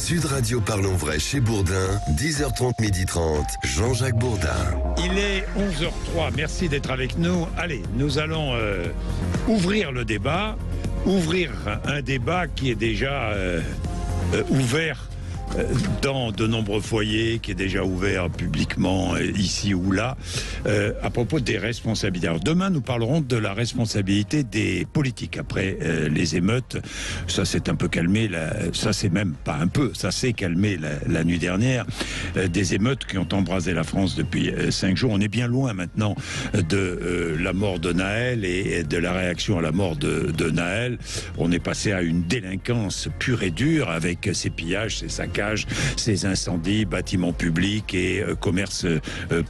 Sud Radio Parlons Vrai chez Bourdin, 10h30, 12h30, Jean-Jacques Bourdin. Il est 11h03, merci d'être avec nous. Allez, nous allons ouvrir le débat, ouvrir un débat qui est déjà ouvert dans de nombreux foyers, qui est déjà ouvert publiquement ici ou là, à propos des responsabilités. Alors demain, nous parlerons de la responsabilité des politiques. Après les émeutes, ça s'est un peu calmé, ça c'est même pas un peu, ça s'est calmé la nuit dernière, des émeutes qui ont embrasé la France depuis 5 jours. On est bien loin maintenant de la mort de Naël et de la réaction à la mort de Naël. On est passé à une délinquance pure et dure avec ces pillages, ces saccages, ces incendies, bâtiments publics et commerces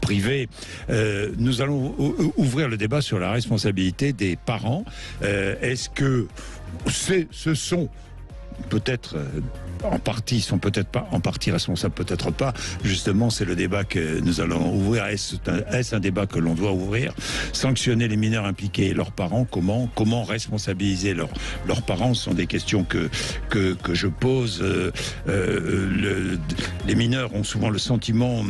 privés. Nous allons ouvrir le débat sur la responsabilité des parents. Est-ce que ce sont peut-être en partie, sont peut-être pas en partie responsables, peut-être pas. Justement, c'est le débat que nous allons ouvrir. Est-ce un débat que l'on doit ouvrir? Sanctionner les mineurs impliqués et leurs parents, comment responsabiliser leurs parents? Ce sont des questions que je pose. Les mineurs ont souvent le sentiment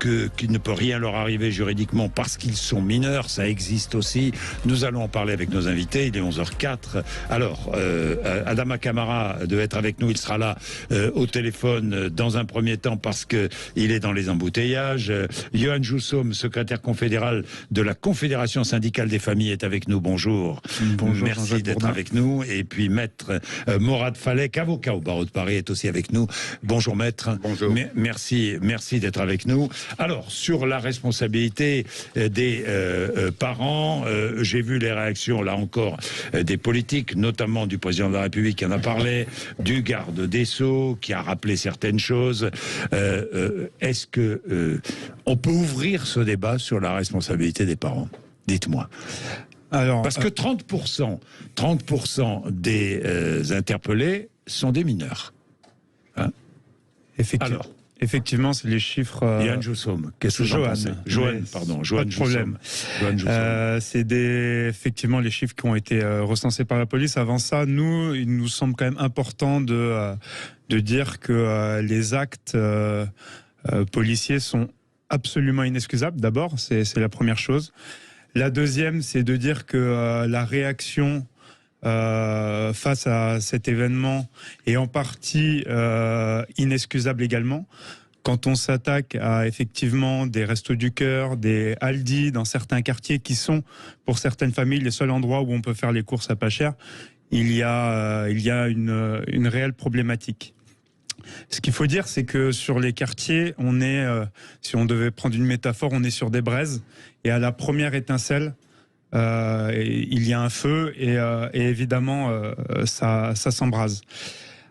qu'il ne peut rien leur arriver juridiquement parce qu'ils sont mineurs. Ça existe aussi. Nous allons en parler avec nos invités. Il est 11h04. Alors, Adama Camara devait être avec nous. Il sera là au téléphone dans un premier temps parce que il est dans les embouteillages. Johan Joussoum, secrétaire confédéral de la Confédération syndicale des familles, est avec nous. Bonjour. Bonjour. Merci d'être avec nous. Et puis maître Morad Falek, avocat au barreau de Paris, est aussi avec nous. Bonjour maître. Bonjour. Merci d'être avec nous. Alors, sur la responsabilité des parents, j'ai vu les réactions là encore des politiques, notamment du président de la République qui en a parlé, du garde des Sceaux qui a rappelé certaines choses. Est-ce que on peut ouvrir ce débat sur la responsabilité des parents? Dites-moi. Alors, parce que 30% des interpellés sont des mineurs. Hein? Effectivement, c'est les chiffres. Johan Joussoum, qu'est-ce que vous en pensez? Johan, pardon. Pas de problème. C'est effectivement les chiffres qui ont été recensés par la police. Avant ça, il nous semble quand même important de dire que les actes policiers sont absolument inexcusables. D'abord, c'est la première chose. La deuxième, c'est de dire que la réaction face à cet événement est en partie inexcusable également. Quand on s'attaque à effectivement des Restos du Cœur, des Aldi dans certains quartiers qui sont pour certaines familles les seuls endroits où on peut faire les courses à pas cher, il y a une réelle problématique. Ce qu'il faut dire, c'est que sur les quartiers, on est, si on devait prendre une métaphore, on est sur des braises et à la première étincelle, il y a un feu et évidemment ça s'embrase.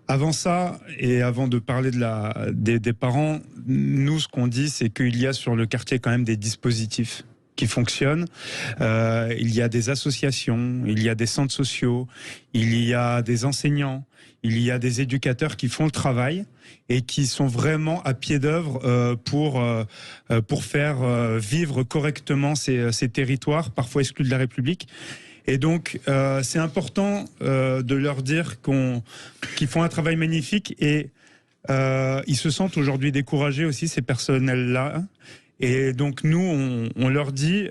Avant ça, et avant de parler des parents, nous ce qu'on dit c'est qu'il y a sur le quartier quand même des dispositifs qui fonctionnent. Il y a des associations, il y a des centres sociaux, il y a des enseignants, il y a des éducateurs qui font le travail et qui sont vraiment à pied d'œuvre pour faire vivre correctement ces territoires, parfois exclus de la République. Et donc, c'est important de leur dire qu'ils font un travail magnifique et ils se sentent aujourd'hui découragés aussi, ces personnels-là. Et donc, nous, on leur dit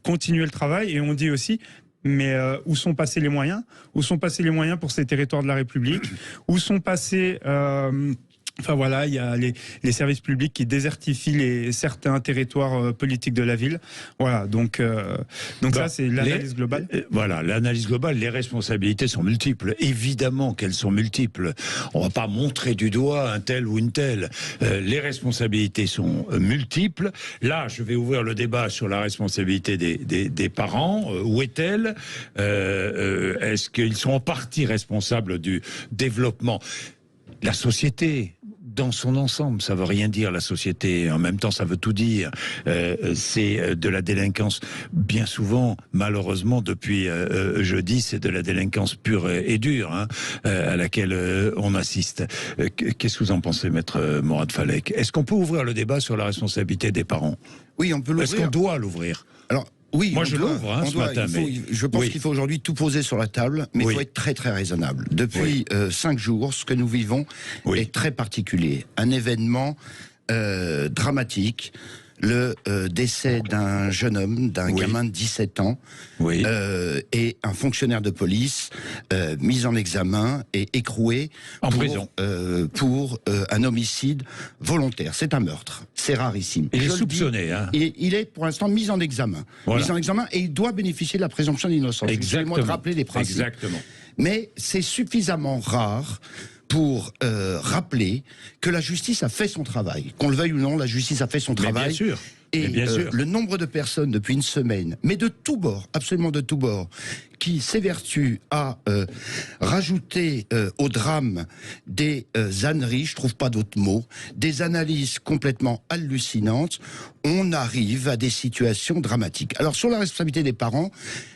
continuez le travail et on dit aussi mais où sont passés les moyens? Où sont passés les moyens pour ces territoires de la République? Où sont passés... Enfin voilà, il y a les services publics qui désertifient certains territoires politiques de la ville. Voilà, donc ça c'est l'analyse globale. Voilà, l'analyse globale. Les responsabilités sont multiples. Évidemment qu'elles sont multiples. On va pas montrer du doigt un tel ou une telle. Les responsabilités sont multiples. Là, je vais ouvrir le débat sur la responsabilité des parents. Où est-elle? Est-ce qu'ils sont en partie responsables du développement? La société, dans son ensemble, ça veut rien dire la société, en même temps ça veut tout dire, c'est de la délinquance, bien souvent, malheureusement depuis jeudi, c'est de la délinquance pure et dure hein, à laquelle on assiste. Qu'est-ce que vous en pensez, maître Morad Falek? Est-ce qu'on peut ouvrir le débat sur la responsabilité des parents? Oui, on peut l'ouvrir. Est-ce qu'on doit l'ouvrir? Alors, Oui, moi je l'ouvre ce matin. Je pense qu'il faut aujourd'hui tout poser sur la table, mais il faut être très très raisonnable. Depuis 5 jours, ce que nous vivons est très particulier. Un événement dramatique. Le décès d'un jeune homme, d'un gamin de 17 ans, et un fonctionnaire de police mis en examen et écroué en prison pour un homicide volontaire. C'est un meurtre, c'est rarissime. Il est soupçonné. Il est pour l'instant mis en examen. Mis en examen et il doit bénéficier de la présomption d'innocence. Excusez-moi de rappeler les principes. Exactement. Mais c'est suffisamment rare pour rappeler que la justice a fait son travail. Qu'on le veuille ou non, la justice a fait son travail. Bien sûr. Et le nombre de personnes depuis une semaine, mais de tous bords, absolument de tous bords, qui s'évertuent à rajouter au drame des âneries, je trouve pas d'autres mots, des analyses complètement hallucinantes, on arrive à des situations dramatiques. Alors sur la responsabilité des parents,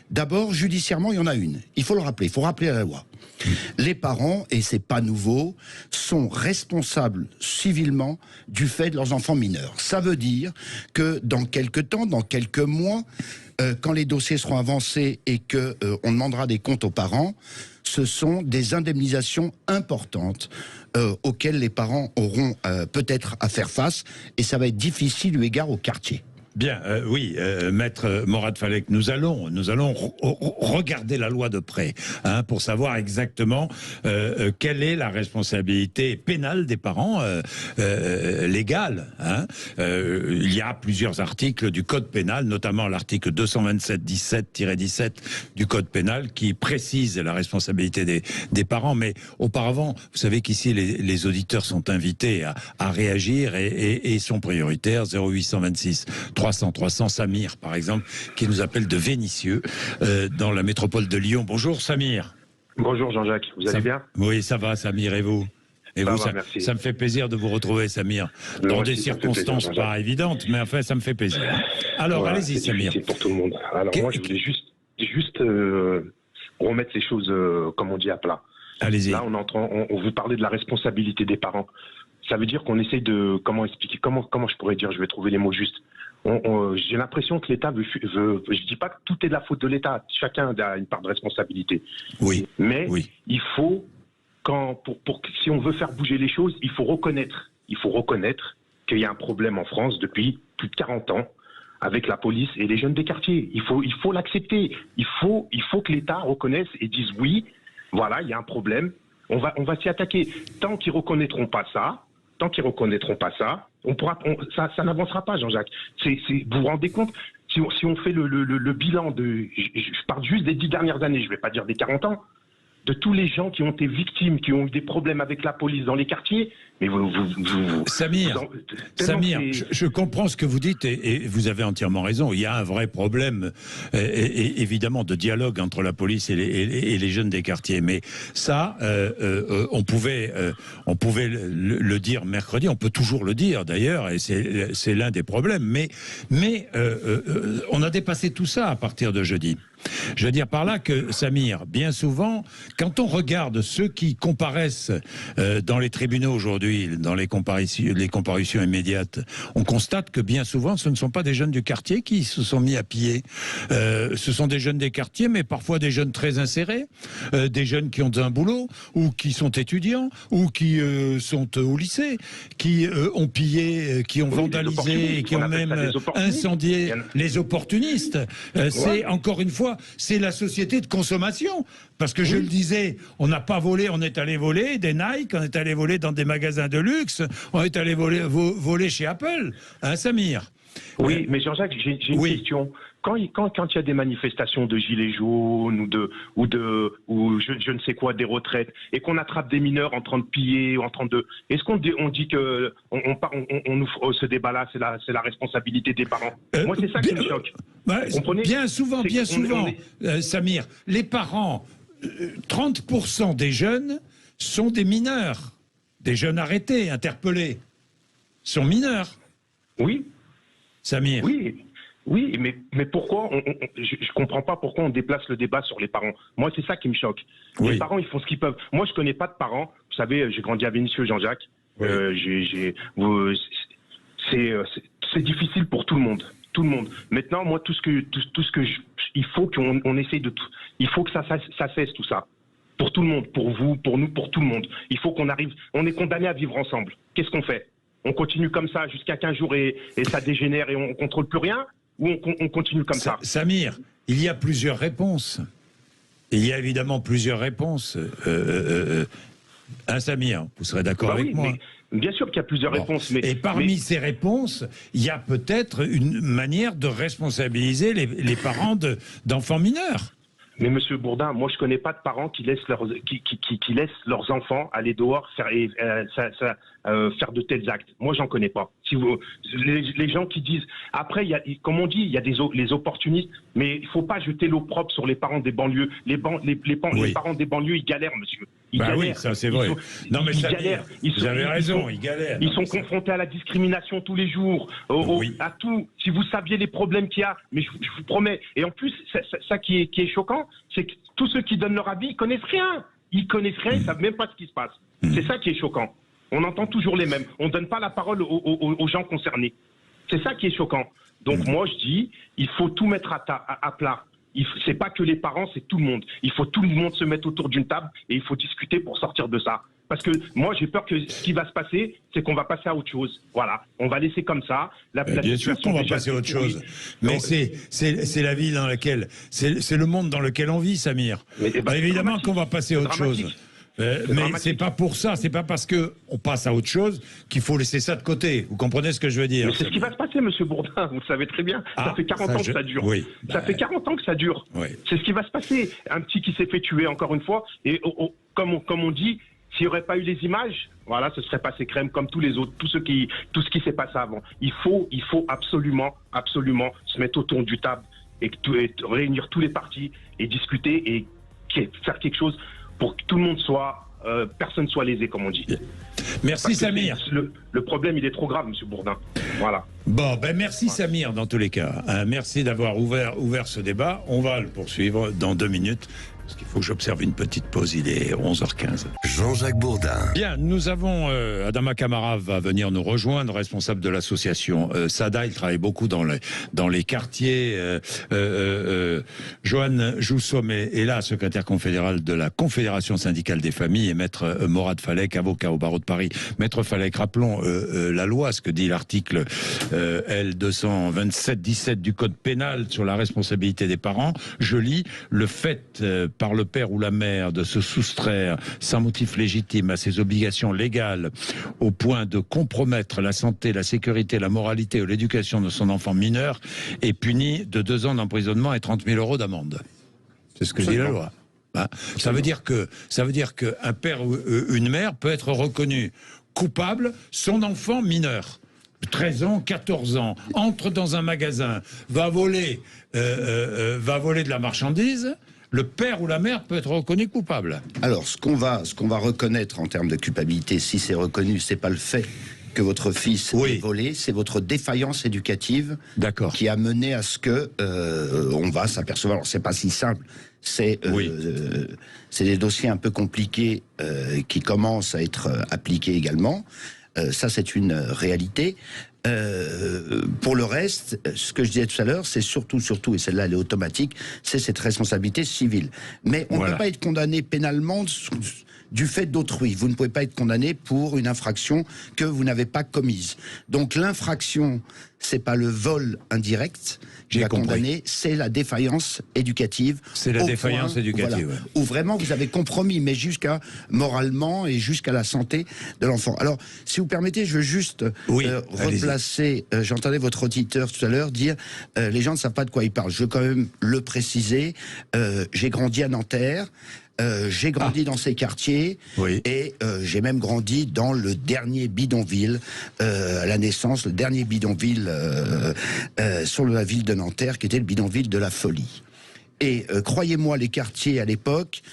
d'abord judiciairement il y en a une. Il faut le rappeler, il faut rappeler à la loi. Les parents, et c'est pas nouveau, sont responsables civilement du fait de leurs enfants mineurs. Ça veut dire que dans quelques temps, dans quelques mois, quand les dossiers seront avancés et que on demandera des comptes aux parents, ce sont des indemnisations importantes auxquelles les parents auront peut-être à faire face, et ça va être difficile eu égard au quartier. Bien, Maître Morad Falek, nous allons regarder la loi de près pour savoir exactement quelle est la responsabilité pénale des parents légale. Il y a plusieurs articles du Code pénal, notamment l'article 227-17-17 du Code pénal qui précise la responsabilité des parents. Mais auparavant, vous savez qu'ici les auditeurs sont invités à réagir et sont prioritaires. 0826 300 Samir, par exemple, qui nous appelle de Vénissieux, dans la métropole de Lyon. Bonjour Samir. Bonjour Jean-Jacques, vous allez bien? Oui, ça va Samir, et vous? Et vous, ça me fait plaisir de vous retrouver, Samir, dans des circonstances pas évidentes, mais enfin, ça me fait plaisir. Alors, allez-y, Samir. C'est pour tout le monde. Alors, moi, je voulais juste remettre les choses, comme on dit, à plat. Allez-y. Là, on veut parler de la responsabilité des parents. Ça veut dire qu'on essaye de... Comment expliquer? Comment je pourrais dire? Je vais trouver les mots justes. J'ai l'impression que l'État veut... Je dis pas que tout est de la faute de l'État. Chacun a une part de responsabilité. Oui. Mais il faut... si on veut faire bouger les choses, il faut reconnaître qu'il y a un problème en France depuis plus de 40 ans avec la police et les jeunes des quartiers. Il faut l'accepter. Il faut que l'État reconnaisse et dise oui, voilà, il y a un problème. On va s'y attaquer. Tant qu'ils reconnaîtront pas ça, ça n'avancera pas, Jean-Jacques. Vous vous rendez compte, si on fait le bilan je parle juste des 10 dernières années, je vais pas dire des 40 ans, de tous les gens qui ont été victimes, qui ont eu des problèmes avec la police dans les quartiers. Mais Samir, je comprends ce que vous dites et vous avez entièrement raison. Il y a un vrai problème, évidemment, de dialogue entre la police et les jeunes des quartiers. Mais ça, on pouvait le dire mercredi. On peut toujours le dire d'ailleurs, et c'est l'un des problèmes. Mais on a dépassé tout ça à partir de jeudi. Je veux dire par là que, Samir, bien souvent, quand on regarde ceux qui comparaissent dans les tribunaux aujourd'hui, dans les comparutions immédiates, on constate que bien souvent, ce ne sont pas des jeunes du quartier qui se sont mis à piller. Ce sont des jeunes des quartiers, mais parfois des jeunes très insérés, des jeunes qui ont un boulot, ou qui sont étudiants, ou qui sont au lycée, qui ont pillé, qui ont vandalisé, qui ont même incendié les opportunistes. C'est, encore une fois, c'est la société de consommation. Parce que je le disais, on n'a pas volé, on est allé voler des Nike, on est allé voler dans des magasins de luxe, on est allé voler chez Apple, hein, Samir? Oui, mais Jean-Jacques, j'ai une question. Quand il y a des manifestations de gilets jaunes ou je ne sais quoi, des retraites, et qu'on attrape des mineurs en train de piller ou en train de, est-ce qu'on dit que on ouvre ce débat-là, c'est la responsabilité des parents? Moi, c'est ça qui me choque. Bien souvent, Samir, les parents, 30% des jeunes sont des mineurs, des jeunes arrêtés, interpellés, sont mineurs. Oui. Samir. Oui, mais pourquoi je comprends pas pourquoi on déplace le débat sur les parents. Moi, c'est ça qui me choque. Les parents, ils font ce qu'ils peuvent. Moi, je connais pas de parents. Vous savez, j'ai grandi à Vénissieux, Jean-Jacques. C'est difficile pour tout le monde. Tout le monde. Maintenant, moi, il faut qu'on essaye de tout. Il faut que ça cesse tout ça. Pour tout le monde, pour vous, pour nous, pour tout le monde. Il faut qu'on arrive. On est condamnés à vivre ensemble. Qu'est-ce qu'on fait? On continue comme ça jusqu'à 15 jours et ça dégénère et on contrôle plus rien? Ou on continue comme ça? Samir, il y a plusieurs réponses. Il y a évidemment plusieurs réponses. Samir, vous serez d'accord avec moi? Bien sûr qu'il y a plusieurs réponses. Et parmi ces réponses, il y a peut-être une manière de responsabiliser les parents d'enfants mineurs. Mais Monsieur Bourdin, moi je connais pas de parents qui laissent leurs enfants aller dehors faire de tels actes. Moi j'en connais pas. Si les gens qui disent après, comme on dit, il y a les opportunistes, mais il faut pas jeter l'eau propre sur les parents des banlieues. Les parents des banlieues, ils galèrent, monsieur. Ils galèrent. Oui, ça c'est vrai. Ils galèrent. Vous avez raison, ils galèrent. Ils sont confrontés à la discrimination tous les jours, à tout. Si vous saviez les problèmes qu'il y a, mais je vous promets. Et en plus, ça qui est choquant, c'est que tous ceux qui donnent leur avis, ils connaissent rien. Ils connaissent rien, ils savent même pas ce qui se passe. C'est ça qui est choquant. On entend toujours les mêmes. On ne donne pas la parole aux gens concernés. C'est ça qui est choquant. Donc moi je dis, il faut tout mettre à plat. C'est pas que les parents, c'est tout le monde. Il faut tout le monde se mettre autour d'une table et il faut discuter pour sortir de ça. Parce que moi j'ai peur que ce qui va se passer, c'est qu'on va passer à autre chose. Voilà, on va laisser comme ça. Bien sûr qu'on va passer à autre chose. Mais c'est la vie dans laquelle, c'est le monde dans lequel on vit, Samir. Évidemment qu'on va passer à autre chose. Mais c'est pas pour ça, c'est pas parce que on passe à autre chose qu'il faut laisser ça de côté. Vous comprenez ce que je veux dire? Mais c'est ce qui va se passer, Monsieur Bourdin, vous le savez très bien. Ça fait 40 ans que ça dure. Oui. Ça fait 40 ans que ça dure. Oui. C'est ce qui va se passer. Un petit qui s'est fait tuer, encore une fois, et comme on dit, s'il n'y aurait pas eu les images, voilà, ce serait passé crème comme tous les autres, tout ce qui s'est passé avant. Il faut absolument se mettre autour du table et réunir tous les partis et discuter et faire quelque chose pour que tout le monde personne soit lésé, comme on dit. Merci Samir. Le problème, il est trop grave, Monsieur Bourdin. Voilà. Bon, merci Samir, dans tous les cas. Merci d'avoir ouvert ce débat. On va le poursuivre dans 2 minutes. Parce qu'il faut que j'observe une petite pause, il est 11h15. Jean-Jacques Bourdin. Bien, nous avons Adama Kamara va venir nous rejoindre, responsable de l'association SADA. Il travaille beaucoup dans les quartiers. Johan Joussom est là, secrétaire confédéral de la Confédération syndicale des familles, et maître Morad Falek, avocat au barreau de Paris. Maître Falek, rappelons la loi, ce que dit l'article L227-17 du Code pénal sur la responsabilité des parents. Je lis, le fait par le père ou la mère de se soustraire sans motif légitime à ses obligations légales au point de compromettre la santé, la sécurité, la moralité ou l'éducation de son enfant mineur est puni de 2 ans d'emprisonnement et 30 000 € d'amende. C'est ce que dit la loi. Ça veut dire qu'un père ou une mère peut être reconnu coupable, son enfant mineur, 13 ans, 14 ans, entre dans un magasin, va voler de la marchandise. Le père ou la mère peut être reconnu coupable. Alors, ce qu'on va reconnaître en termes de culpabilité, si c'est reconnu, c'est pas le fait que votre fils ait volé, c'est votre défaillance éducative qui a mené à ce que on va s'apercevoir. Alors, c'est pas si simple. C'est des dossiers un peu compliqués qui commencent à être appliqués également. Ça, c'est une réalité. Pour le reste, ce que je disais tout à l'heure, c'est surtout, et celle-là elle est automatique, c'est cette responsabilité civile. Mais on ne peut pas être condamné pénalement du fait d'autrui. Vous ne pouvez pas être condamné pour une infraction que vous n'avez pas commise. Donc l'infraction, c'est pas le vol indirect qui va condamner, c'est la défaillance éducative. C'est la défaillance éducative. Voilà, où vraiment vous avez compromis, mais jusqu'à moralement et jusqu'à la santé de l'enfant. Alors, si vous permettez, je veux juste replacer. J'entendais votre auditeur tout à l'heure dire les gens ne savent pas de quoi ils parlent. Je veux quand même le préciser. J'ai grandi à Nanterre. J'ai grandi dans ces quartiers et j'ai même grandi dans le dernier bidonville à la naissance, le dernier bidonville sur la ville de Nanterre, qui était le bidonville de la folie. Et croyez-moi, les quartiers à l'époque,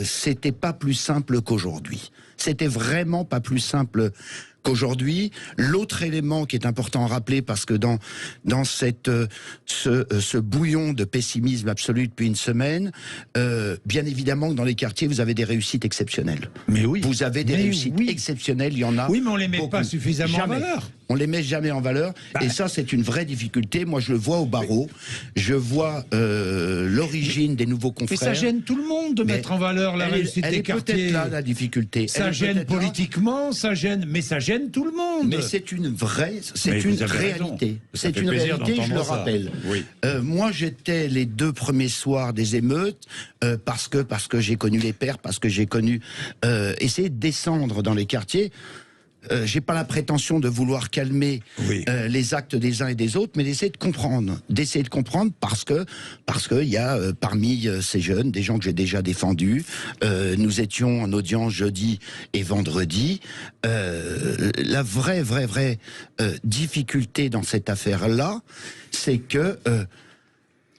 c'était pas plus simple qu'aujourd'hui. C'était vraiment pas plus simple qu'aujourd'hui, l'autre élément qui est important à rappeler, parce que dans ce bouillon de pessimisme absolu depuis une semaine, bien évidemment que dans les quartiers, vous avez des réussites exceptionnelles. Mais oui. Vous avez des réussites exceptionnelles, il y en a. Oui, mais on les met beaucoup. pas suffisamment en valeur. On les met jamais en valeur, et ça c'est une vraie difficulté. Moi je le vois au barreau, je vois l'origine des nouveaux confrères. Mais ça gêne tout le monde de mettre en valeur la réussite des quartiers. Elle est peut-être là la difficulté. Ça gêne politiquement, ça gêne tout le monde. Mais c'est une réalité. C'est une réalité, je le rappelle. Oui. Moi j'étais les 2 premiers soirs des émeutes parce que j'ai connu les pères, parce que j'ai connu essayer de descendre dans les quartiers. J'ai pas la prétention de vouloir calmer les actes des uns et des autres, mais d'essayer de comprendre, parce que il y a parmi ces jeunes des gens que j'ai déjà défendus. Nous étions en audience jeudi et vendredi. La vraie difficulté dans cette affaire-là, c'est que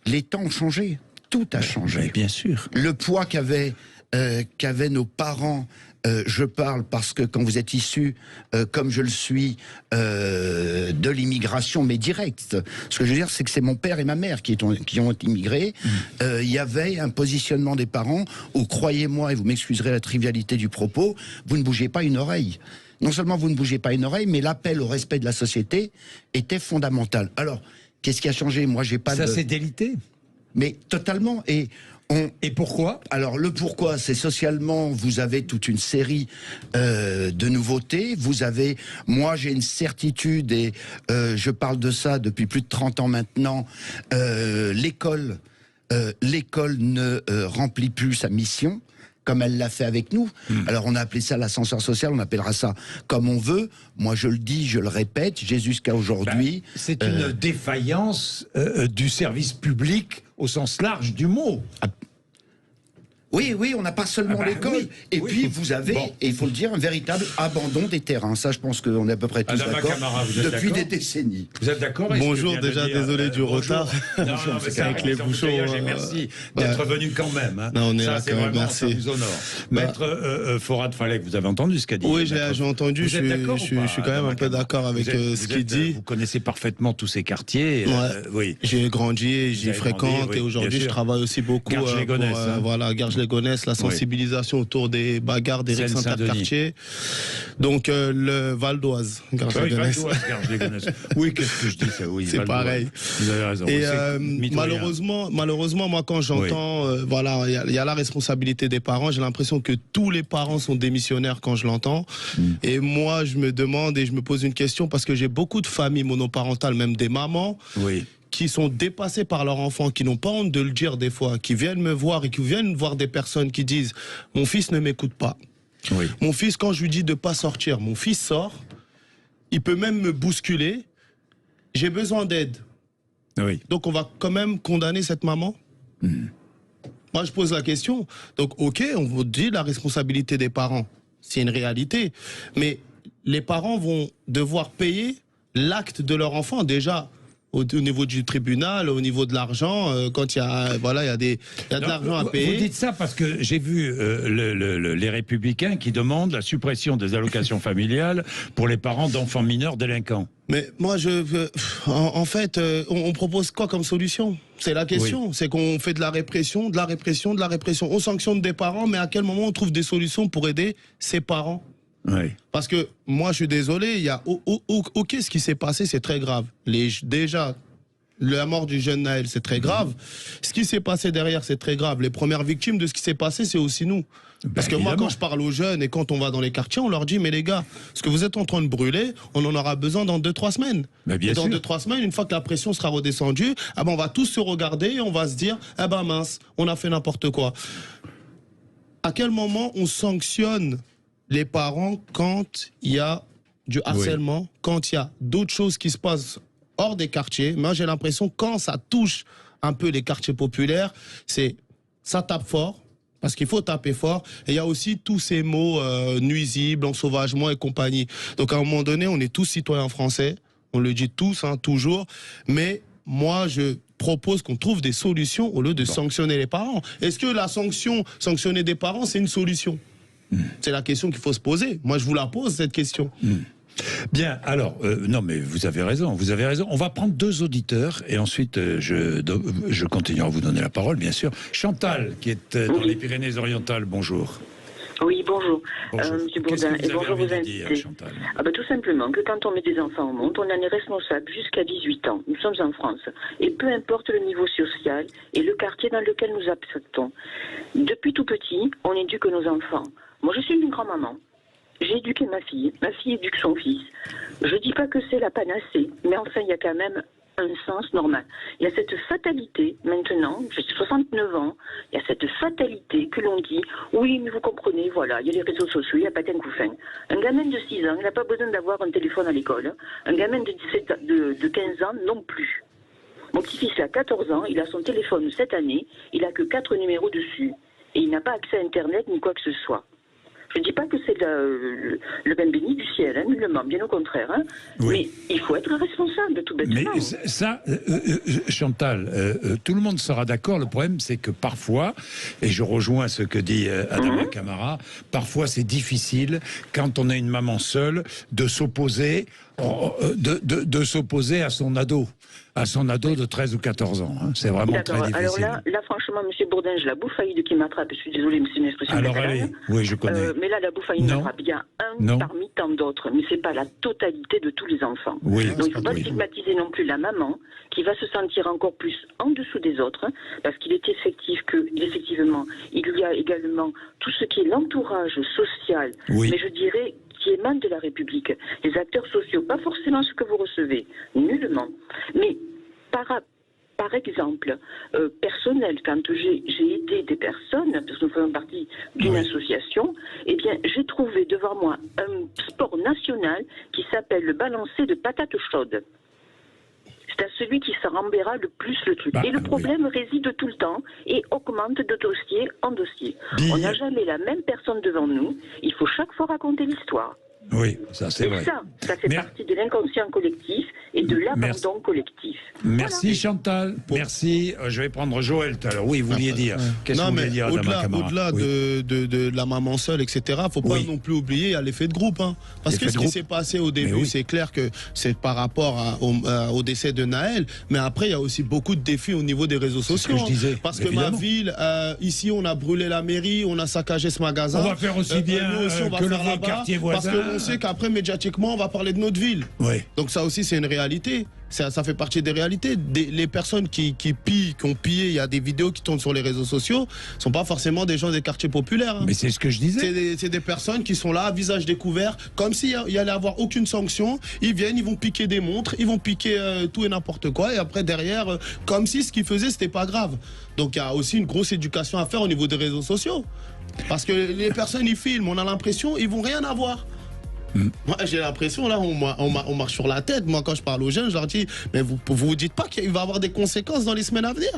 les temps ont changé, tout a changé. Mais bien sûr. Le poids qu'avaient nos parents. Je parle parce que quand vous êtes issu, comme je le suis, de l'immigration, mais directe, ce que je veux dire, c'est que c'est mon père et ma mère qui ont immigré. Il y avait un positionnement des parents où, croyez-moi, et vous m'excuserez la trivialité du propos, vous ne bougez pas une oreille. Non seulement vous ne bougez pas une oreille, mais l'appel au respect de la société était fondamental. Alors, qu'est-ce qui a changé? Moi, j'ai pas ça s'est délité. Mais totalement. Et pourquoi? Alors le pourquoi, c'est socialement, vous avez toute une série de nouveautés. Moi j'ai une certitude, et je parle de ça depuis plus de 30 ans maintenant, l'école ne remplit plus sa mission comme elle l'a fait avec nous. Alors on a appelé ça l'ascenseur social, on appellera ça comme on veut. Moi je le dis, je le répète, j'ai jusqu'à aujourd'hui... c'est une défaillance du service public au sens large du mot. Oui, on n'a pas seulement l'école. Puis vous avez, et il faut le dire, un véritable abandon des terrains. Ça, je pense qu'on est à peu près tous d'accord. Depuis des décennies. Vous êtes d'accord? Bonjour, déjà désolé du retard. Non, c'est avec les bouchons. Merci d'être venu quand même. Hein. Non, on est ça, là c'est quand même, vraiment, merci. ça vous honore. Maître Forad Falek, vous avez entendu ce qu'a dit? Oui, j'ai entendu. Je suis quand même un peu d'accord avec ce qu'il dit. Vous connaissez parfaitement tous ces quartiers. Oui. J'ai grandi, j'y fréquente, et aujourd'hui, je travaille aussi beaucoup pour Garges-les-Gonesse, la sensibilisation autour des bagarres, des rixes interquartiers. Donc le Val d'Oise, Garges-les-Gonesse. Oui, qu'est-ce que je dis ça? Oui, c'est pareil. Vous avez raison. Et malheureusement, moi quand j'entends, il y a la responsabilité des parents. J'ai l'impression que tous les parents sont démissionnaires quand je l'entends. Et moi, je me demande et je me pose une question, parce que j'ai beaucoup de familles monoparentales, même des mamans. Qui sont dépassés par leur enfant, qui n'ont pas honte de le dire des fois, qui viennent me voir et qui viennent voir des personnes qui disent « Mon fils ne m'écoute pas. Mon fils, quand je lui dis de ne pas sortir, mon fils sort. Il peut même me bousculer. J'ai besoin d'aide. » Donc on va quand même condamner cette maman? Moi, je pose la question. Donc, ok, on vous dit la responsabilité des parents. C'est une réalité. Mais les parents vont devoir payer l'acte de leur enfant, déjà au niveau du tribunal, au niveau de l'argent, quand il y a de l'argent à payer. Vous dites ça parce que j'ai vu les Républicains qui demandent la suppression des allocations familiales pour les parents d'enfants mineurs délinquants. Mais moi, en fait, on propose quoi comme solution? C'est la question. C'est qu'on fait de la répression. On sanctionne des parents, mais à quel moment on trouve des solutions pour aider ces parents? Parce que moi, je suis désolé, il y a ok, ce qui s'est passé, c'est très grave. Déjà, la mort du jeune Naël, c'est très grave. Ce qui s'est passé derrière, c'est très grave. Les premières victimes de ce qui s'est passé, c'est aussi nous. Parce que moi, quand je parle aux jeunes et quand on va dans les quartiers, on leur dit, mais les gars, ce que vous êtes en train de brûler, on en aura besoin dans 2-3 semaines. Et dans 2-3 semaines, une fois que la pression sera redescendue, on va tous se regarder et on va se dire, mince, on a fait n'importe quoi. À quel moment on sanctionne les parents quand il y a du harcèlement, quand il y a d'autres choses qui se passent hors des quartiers? Moi, j'ai l'impression, quand ça touche un peu les quartiers populaires, ça tape fort, parce qu'il faut taper fort. Et il y a aussi tous ces mots nuisibles, ensauvagement et compagnie. Donc, à un moment donné, on est tous citoyens français, on le dit tous, toujours, mais moi, je propose qu'on trouve des solutions au lieu de sanctionner les parents. Est-ce que sanctionner des parents, c'est une solution? C'est la question qu'il faut se poser. Moi, je vous la pose, cette question. Bien, alors, non mais vous avez raison. On va prendre 2 auditeurs et ensuite je continuerai à vous donner la parole, bien sûr. Chantal, qui est dans les Pyrénées-Orientales, bonjour. Oui, bonjour. Monsieur Bourdin. Qu'est-ce que vous avez envie de dire, invités. Chantal ? Tout simplement que quand on met des enfants au monde, on en est responsable jusqu'à 18 ans. Nous sommes en France. Et peu importe le niveau social et le quartier dans lequel nous acceptons. Depuis tout petit, on éduque nos enfants. Moi, je suis une grand-maman. J'ai éduqué ma fille éduque son fils. Je dis pas que c'est la panacée, mais enfin, il y a quand même un sens normal. Il y a cette fatalité, maintenant, j'ai 69 ans, il y a cette fatalité que l'on dit, oui, mais vous comprenez, voilà, il y a les réseaux sociaux, il n'y a pas d'un couffin. Un gamin de 6 ans, il n'a pas besoin d'avoir un téléphone à l'école. Un gamin de 15 ans, non plus. Mon petit-fils a 14 ans, il a son téléphone cette année, il a que 4 numéros dessus. Et il n'a pas accès à Internet ni quoi que ce soit. Je ne dis pas que c'est le pain béni du ciel, hein, nullement, bien au contraire. Hein. Oui. Mais il faut être responsable, tout bêtement. Mais ça, Chantal, tout le monde sera d'accord. Le problème, c'est que parfois, et je rejoins ce que dit Adama Camara, parfois c'est difficile, quand on a une maman seule, de s'opposer à son ado. À son ado de 13 ou 14 ans. Hein. C'est vraiment très difficile. Alors là, franchement, M. Bourdin, j'ai la bouffaïde qui m'attrape. Je suis désolée, mais c'est une expression alors catalane. Allez, oui, je connais. Mais là, la bouffaïde m'attrape. Il y a un parmi tant d'autres, mais c'est pas la totalité de tous les enfants. Oui, donc il ne faut pas stigmatiser non plus la maman, qui va se sentir encore plus en dessous des autres, parce qu'il est effectivement, il y a également tout ce qui est l'entourage social, mais je dirais qui émane de la République. Les acteurs sociaux, pas forcément ce que vous recevez, nullement. Mais par exemple, personnel, quand j'ai aidé des personnes, parce que nous faisons partie d'une association, eh bien, j'ai trouvé devant moi un sport national qui s'appelle le balancé de patates chaudes. C'est à celui qui se rembera le plus le truc. Et le problème réside tout le temps et augmente de dossier en dossier. On n'a jamais la même personne devant nous. Il faut chaque fois raconter l'histoire. Oui, ça c'est vrai. Ça fait partie de l'inconscient collectif et de l'abandon collectif. Merci voilà. Chantal, merci. Je vais prendre Joël tout à l'heure. Oui, vous vouliez dire. Qu'est-ce que vous vouliez dire, au-delà de la maman seule, etc., faut pas non plus oublier, il y a l'effet de groupe. Hein. Parce que ce qui s'est passé au début, c'est clair que c'est par rapport au décès de Naël, mais après, il y a aussi beaucoup de défis au niveau des réseaux sociaux. Ce que je disais, parce que ma ville, ici, on a brûlé la mairie, on a saccagé ce magasin. On va faire aussi bien que le quartier voisin. Parce qu'on sait qu'après, médiatiquement, on va parler de notre ville. Oui. Donc ça aussi, c'est une réalité. Ça fait partie des réalités. Les personnes qui ont pillé, il y a des vidéos qui tournent sur les réseaux sociaux, ne sont pas forcément des gens des quartiers populaires. Hein. Mais c'est ce que je disais. C'est des personnes qui sont là, à visage découvert, comme s'il y allait avoir aucune sanction. Ils viennent, ils vont piquer des montres, ils vont piquer tout et n'importe quoi. Et après, derrière, comme si ce qu'ils faisaient, c'était pas grave. Donc il y a aussi une grosse éducation à faire au niveau des réseaux sociaux. Parce que les personnes, ils filment, on a l'impression, ils vont rien avoir. Moi, j'ai l'impression, là, on marche sur la tête. Moi, quand je parle aux jeunes, je leur dis, mais vous dites pas qu'il va y avoir des conséquences dans les semaines à venir.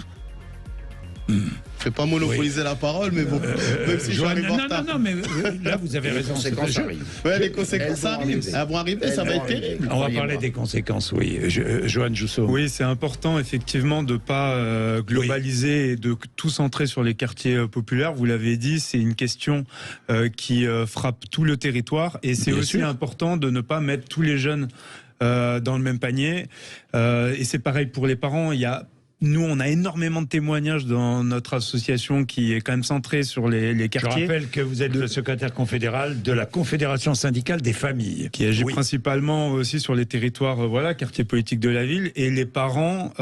Je ne vais pas monopoliser la parole, mais bon, même si je suis arrivé en retard. Non, mais là, vous avez raison. Les conséquences arrivent. Ouais, les conséquences arrivent. Elles vont arriver, ça va être terrible. On va parler des conséquences, oui. Johan Jousseau. Oui, c'est important, effectivement, de ne pas globaliser et de tout centrer sur les quartiers populaires. Vous l'avez dit, c'est une question qui frappe tout le territoire. Et c'est aussi important de ne pas mettre tous les jeunes dans le même panier. Et c'est pareil pour les parents. Nous, on a énormément de témoignages dans notre association qui est quand même centrée sur les quartiers. Je rappelle que vous êtes le secrétaire confédéral de la Confédération syndicale des familles. Qui agit principalement aussi sur les territoires, quartiers politiques de la ville. Et les parents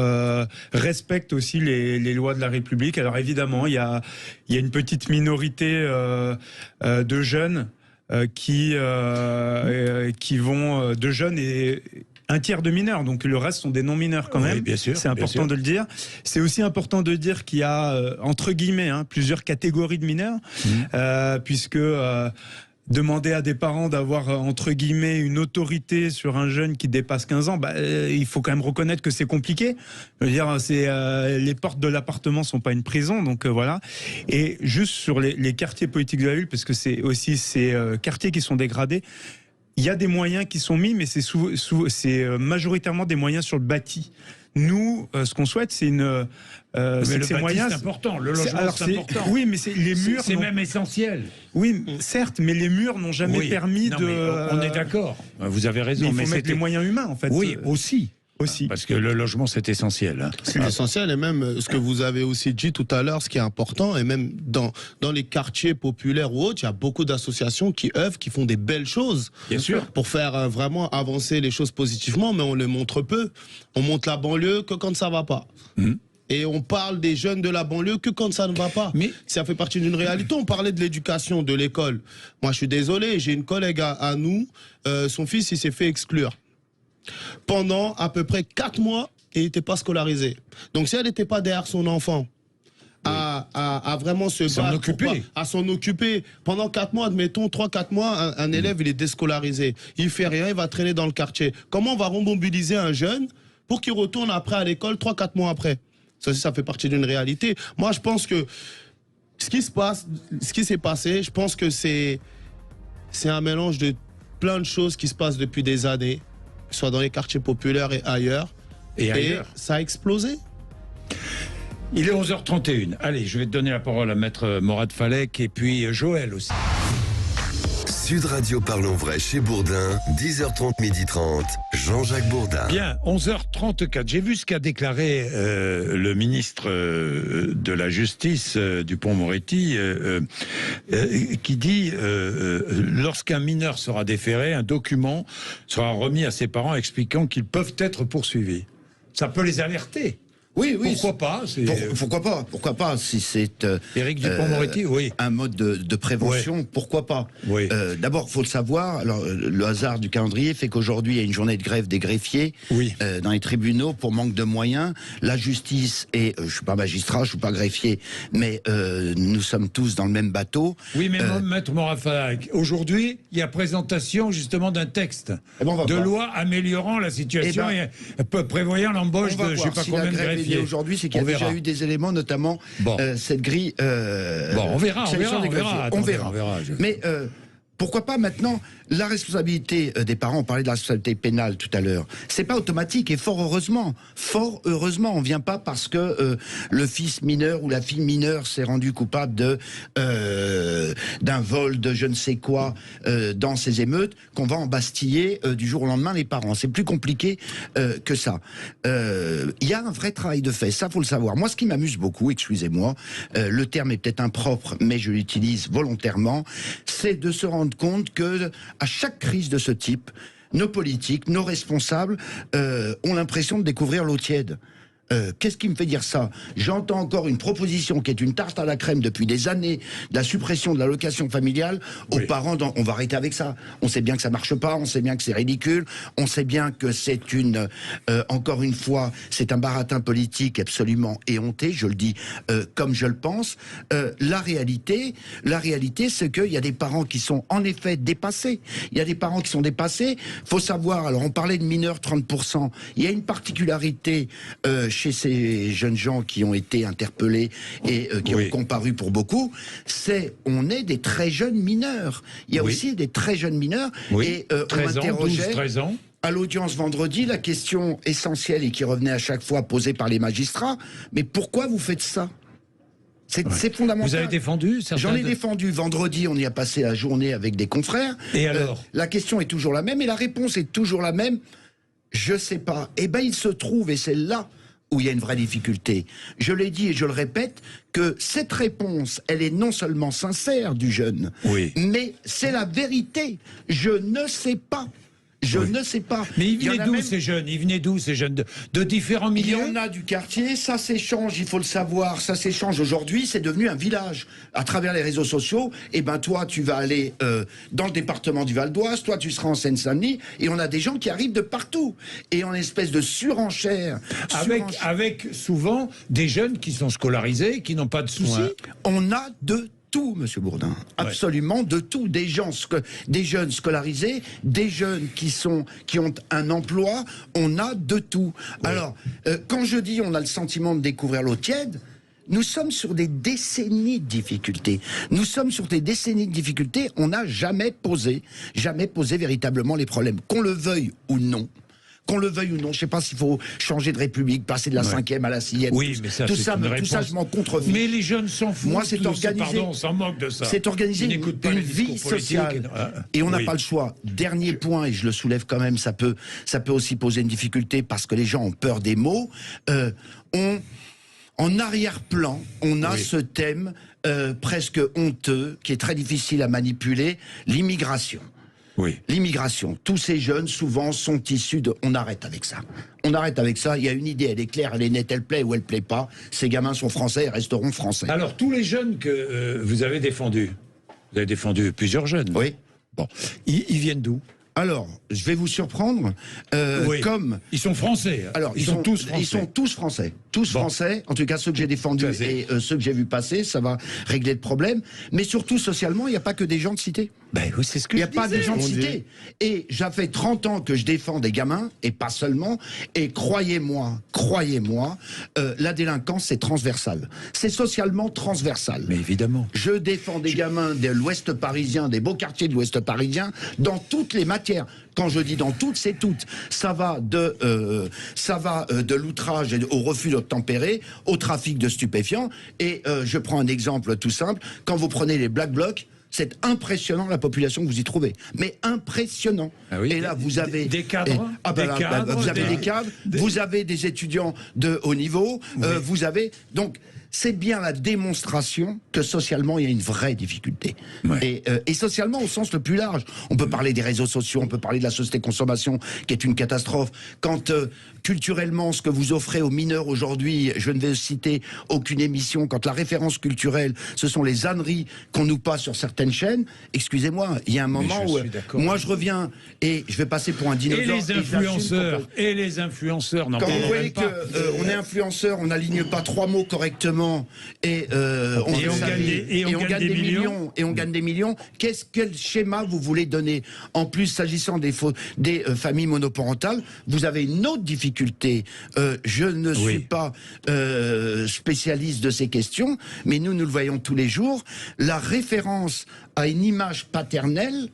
respectent aussi les lois de la République. Alors évidemment, il y a une petite minorité de jeunes qui vont... de jeunes et... Un tiers de mineurs, donc le reste sont des non-mineurs quand même. Bien sûr, c'est important de le dire. C'est aussi important de dire qu'il y a, entre guillemets, plusieurs catégories de mineurs, puisque demander à des parents d'avoir, entre guillemets, une autorité sur un jeune qui dépasse 15 ans, il faut quand même reconnaître que c'est compliqué. Je veux dire, les portes de l'appartement sont pas une prison, donc voilà. Et juste sur les quartiers politiques de la ville, parce que c'est aussi ces quartiers qui sont dégradés, il y a des moyens qui sont mis, mais c'est majoritairement des moyens sur le bâti. Nous, ce qu'on souhaite, c'est une... mais c'est le que ces bâti, moyens, c'est important. Le logement, alors, c'est important. Oui, mais les murs... C'est même essentiel. Oui, certes, mais les murs n'ont jamais permis non, de... mais on est d'accord. Vous avez raison. Mais il faut mettre les moyens humains, en fait. Oui, aussi. Aussi. Parce que le logement, c'est essentiel. Hein. C'est essentiel, et même ce que vous avez aussi dit tout à l'heure, ce qui est important, et même dans les quartiers populaires ou autres, il y a beaucoup d'associations qui œuvrent, qui font des belles choses. Bien sûr. Pour faire vraiment avancer les choses positivement, mais on les montre peu. On montre la banlieue que quand ça va pas. Et on parle des jeunes de la banlieue que quand ça ne va pas. Mais ça fait partie d'une réalité. On parlait de l'éducation, de l'école. Moi, je suis désolé, j'ai une collègue à nous, son fils, il s'est fait exclure. Pendant à peu près 4 mois, il n'était pas scolarisé. Donc si elle n'était pas derrière son enfant, à vraiment se battre, à s'en occuper, pendant 4 mois, admettons 3-4 mois, un élève il est déscolarisé, il fait rien, il va traîner dans le quartier. Comment on va remobiliser un jeune pour qu'il retourne après à l'école 3-4 mois après? Ça fait partie d'une réalité. Moi je pense que ce qui s'est passé, je pense que c'est un mélange de plein de choses qui se passent depuis des années, soit dans les quartiers populaires et ailleurs. Et ça a explosé. Il est 11h31. Allez, je vais te donner la parole à Maître Morad Falek et puis Joël aussi. Sud Radio Parlons Vrai chez Bourdin, 10h30, 12h30, Jean-Jacques Bourdin. Bien, 11h34. J'ai vu ce qu'a déclaré le ministre de la Justice, Dupond-Moretti, qui dit lorsqu'un mineur sera déféré, un document sera remis à ses parents expliquant qu'ils peuvent être poursuivis. Ça peut les alerter. Oui. Pourquoi pas Pourquoi pas si c'est Éric Dupond-Moretti, un mode de prévention, pourquoi pas. D'abord, faut le savoir. Alors, le hasard du calendrier fait qu'aujourd'hui, il y a une journée de grève des greffiers dans les tribunaux pour manque de moyens. La justice et je suis pas magistrat, je suis pas greffier, mais nous sommes tous dans le même bateau. Oui, mais Maître Morad Falek, aujourd'hui, il y a présentation justement d'un texte de loi améliorant la situation et prévoyant l'embauche de je sais pas combien de greffiers. Aujourd'hui, c'est qu'il y a déjà eu des éléments, notamment cette grille. On verra. Mais pourquoi pas maintenant la responsabilité des parents? On parlait de la responsabilité pénale tout à l'heure. C'est pas automatique et fort heureusement, on vient pas parce que le fils mineur ou la fille mineure s'est rendu coupable d'un vol de je ne sais quoi dans ces émeutes qu'on va embastiller du jour au lendemain les parents. C'est plus compliqué que ça. Il y a un vrai travail de fait, ça faut le savoir. Moi, ce qui m'amuse beaucoup, excusez-moi, le terme est peut-être impropre, mais je l'utilise volontairement, c'est de se rendre compte que à chaque crise de ce type, nos politiques, nos responsables ont l'impression de découvrir l'eau tiède. Qu'est-ce qui me fait dire ça? J'entends encore une proposition qui est une tarte à la crème depuis des années, de la suppression de l'allocation familiale aux parents. On va arrêter avec ça. On sait bien que ça marche pas, on sait bien que c'est ridicule, on sait bien que c'est encore une fois, c'est un baratin politique absolument éhonté, je le dis comme je le pense. La réalité, c'est qu'il y a des parents qui sont en effet dépassés. Il y a des parents qui sont dépassés. Faut savoir, alors on parlait de mineurs 30%. Il y a une particularité chez ces jeunes gens qui ont été interpellés et qui ont comparu pour beaucoup, on est des très jeunes mineurs. Il y a aussi des très jeunes mineurs. Et on m'interrogeait 13 ans. À l'audience vendredi, la question essentielle et qui revenait à chaque fois posée par les magistrats, mais pourquoi vous faites ça? C'est fondamental. Vous avez défendu certains? J'en ai défendu. Vendredi, on y a passé la journée avec des confrères. Et alors la question est toujours la même et la réponse est toujours la même. Je sais pas. Eh ben, il se trouve, et c'est là où il y a une vraie difficulté. Je l'ai dit et je le répète, que cette réponse, elle est non seulement sincère du jeune, mais c'est la vérité. Je ne sais pas. Je ne sais pas. Mais ils venaient d'où ces jeunes? Ils venaient d'où ces jeunes? De différents milieux? Il y en a du quartier, ça s'échange, il faut le savoir, ça s'échange aujourd'hui, c'est devenu un village. À travers les réseaux sociaux, et ben toi tu vas aller dans le département du Val d'Oise, toi tu seras en Seine-Saint-Denis, et on a des gens qui arrivent de partout. Et en espèce de surenchère. Avec souvent des jeunes qui sont scolarisés, qui n'ont pas de soucis. On a de tout, Monsieur Bourdin, absolument de tout. Des jeunes scolarisés, des jeunes qui ont un emploi, on a de tout. Alors, quand je dis on a le sentiment de découvrir l'eau tiède, nous sommes sur des décennies de difficultés. On n'a jamais posé véritablement les problèmes. Qu'on le veuille ou non, qu'on le veuille ou non. Je sais pas s'il faut changer de république, passer de la 5e à la 6e. Oui, mais ça, tout ça, je m'en contrefiche. Mais les jeunes s'en foutent. Moi, c'est organisé. Pardon, on s'en moque de ça. C'est organisé une vie sociale. Et on n'a pas le choix. Dernier point, et je le soulève quand même, ça peut aussi poser une difficulté parce que les gens ont peur des mots. En arrière-plan, on a ce thème presque honteux, qui est très difficile à manipuler, l'immigration. Oui. L'immigration. Tous ces jeunes, souvent, sont issus de... On arrête avec ça. On arrête avec ça. Il y a une idée, elle est claire, elle est nette, elle plaît ou elle plaît pas. Ces gamins sont français et resteront français. Alors, tous les jeunes que vous avez défendus, vous avez défendu plusieurs jeunes. Oui. Bon. Ils viennent d'où? Alors, je vais vous surprendre. Oui. Comme ils sont français. Alors, ils sont tous français. Ils sont tous français. Tous français. En tout cas, ceux que j'ai défendus et ceux que j'ai vus passer, ça va régler le problème. Mais surtout, socialement, il n'y a pas que des gens de cité. Ben oui, c'est ce que il n'y a pas des gens de cité. Et ça fait 30 ans que je défends des gamins, et pas seulement. Et croyez-moi, la délinquance, c'est transversal. C'est socialement transversal. Mais évidemment. Je défends des gamins de l'Ouest parisien, des beaux quartiers de l'Ouest parisien, dans toutes les matières. Quand je dis dans toutes, c'est toutes. Ça va de l'outrage au refus d'obtempérer, au trafic de stupéfiants. Et je prends un exemple tout simple. Quand vous prenez les Black Blocs, c'est impressionnant la population que vous y trouvez. Mais impressionnant. Ah oui, et là, vous avez... Des cadres, vous avez des cadres, vous avez des étudiants de haut niveau, vous avez... Donc, c'est bien la démonstration que socialement, il y a une vraie difficulté. Ouais. Et socialement, au sens le plus large. On peut parler des réseaux sociaux, on peut parler de la société consommation, qui est une catastrophe. Quand culturellement, ce que vous offrez aux mineurs aujourd'hui, je ne vais citer aucune émission, quand la référence culturelle, ce sont les âneries qu'on nous passe sur certaines chaînes, excusez-moi, il y a un moment où moi je reviens et je vais passer pour un dinosaure. Et les influenceurs, quand vous voyez qu'on est influenceur, on n'aligne pas 3 mots correctement, et on gagne des millions. Quel schéma vous voulez donner? En plus, s'agissant des familles monoparentales, vous avez une autre difficulté. Je ne suis pas spécialiste de ces questions, mais nous le voyons tous les jours. La référence à une image paternelle